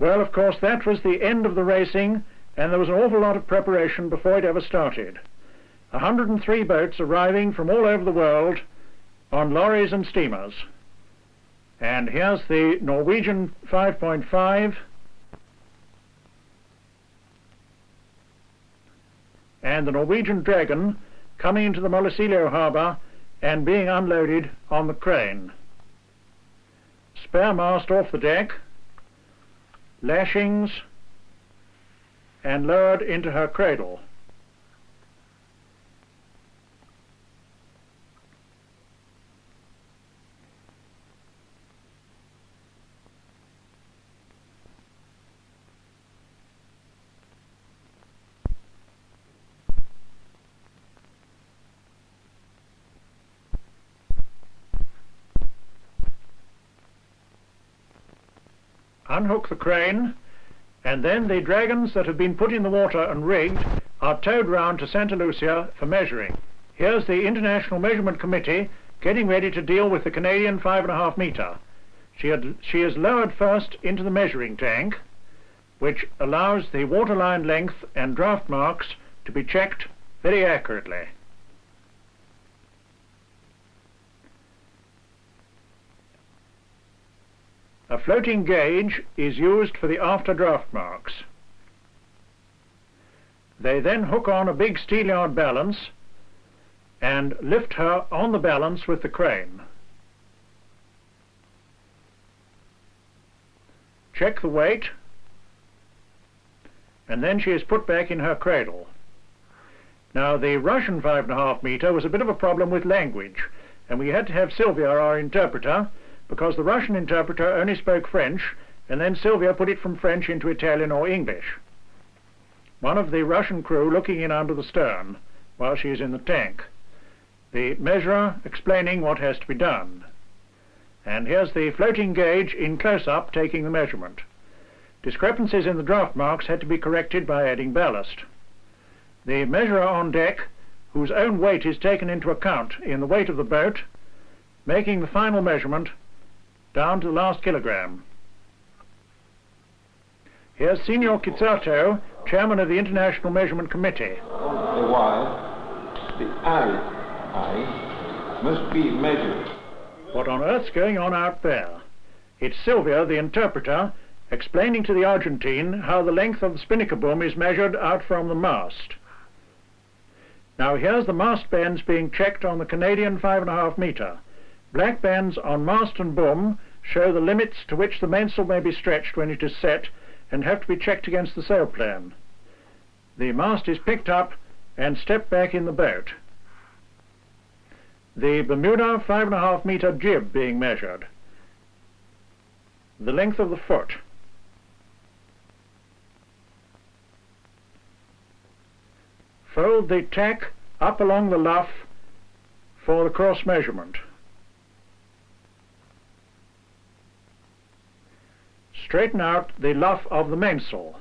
Well, of course, that was the end of the racing, and there was an awful lot of preparation before it ever started. 103 boats arriving from all over the world on lorries and steamers. And here's the Norwegian 5.5 and the Norwegian Dragon coming into the Mollisilio harbour and being unloaded on the crane. Spare mast off the deck, lashings, and lowered into her cradle. Unhook the crane, and then the dragons that have been put in the water and rigged are towed round to Santa Lucia for measuring. Here's the International Measurement Committee getting ready to deal with the Canadian 5.5 metre. She is lowered first into the measuring tank, which allows the waterline length and draft marks to be checked very accurately. A floating gauge is used for the after draft marks. They then hook on a big steelyard balance and lift her on the balance with the crane. Check the weight, and then she is put back in her cradle. Now, the Russian 5.5 metre was a bit of a problem with language, and we had to have Sylvia, our interpreter, because the Russian interpreter only spoke French, and then Sylvia put it from French into Italian or English. One of the Russian crew looking in under the stern while she is in the tank. The measurer explaining what has to be done. And here's the floating gauge in close-up taking the measurement. Discrepancies in the draft marks had to be corrected by adding ballast. The measurer on deck, whose own weight is taken into account in the weight of the boat, making the final measurement down to the last kilogram. Here's Signor Kizzato, chairman of the International Measurement Committee. A while, the eye must be measured. What on earth's going on out there? It's Sylvia, the interpreter, explaining to the Argentine how the length of the spinnaker boom is measured out from the mast. Now here's the mast bands being checked on the Canadian 5.5 metre. Black bands on mast and boom show the limits to which the mainsail may be stretched when it is set and have to be checked against the sail plan. The mast is picked up and stepped back in the boat. The Bermuda 5.5 metre jib being measured. The length of the foot. Fold the tack up along the luff for the cross measurement. Straighten out the luff of the mainsail.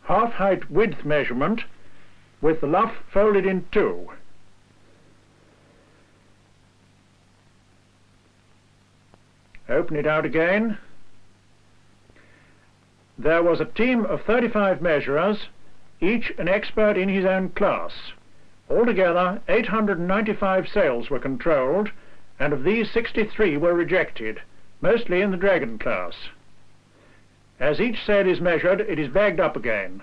Half height width measurement with the luff folded in two. Open it out again. There was a team of 35 measurers, each an expert in his own class. Altogether, 895 sails were controlled, and of these 63 were rejected, mostly in the Dragon class. As each sail is measured, it is bagged up again.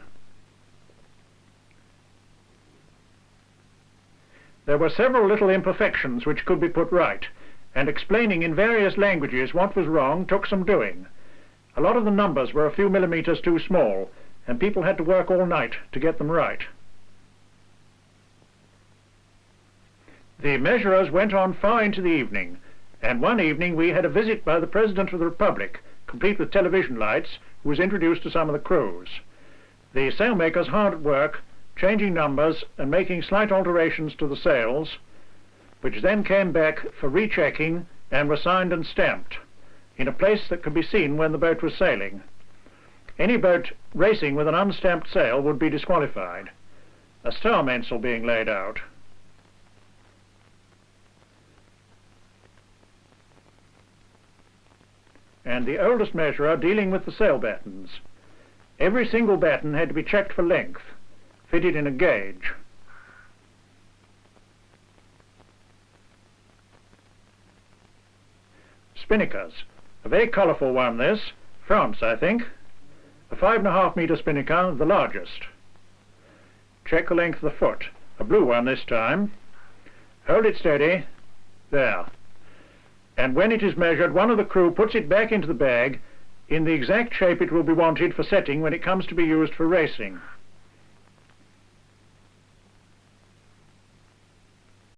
There were several little imperfections which could be put right, and explaining in various languages what was wrong took some doing. A lot of the numbers were a few millimeters too small, and people had to work all night to get them right. The measurers went on far into the evening, and one evening we had a visit by the President of the Republic, complete with television lights, who was introduced to some of the crews. The sailmakers hard at work, changing numbers and making slight alterations to the sails, which then came back for rechecking and were signed and stamped in a place that could be seen when the boat was sailing. Any boat racing with an unstamped sail would be disqualified. A star mainsail being laid out. and the oldest measurer dealing with the sail battens. Every single batten had to be checked for length, fitted in a gauge. Spinnakers. A very colourful one this, France I think. A 5.5 metre spinnaker, the largest. Check the length of the foot, a blue one this time. Hold it steady, there. And when it is measured, one of the crew puts it back into the bag in the exact shape it will be wanted for setting when it comes to be used for racing.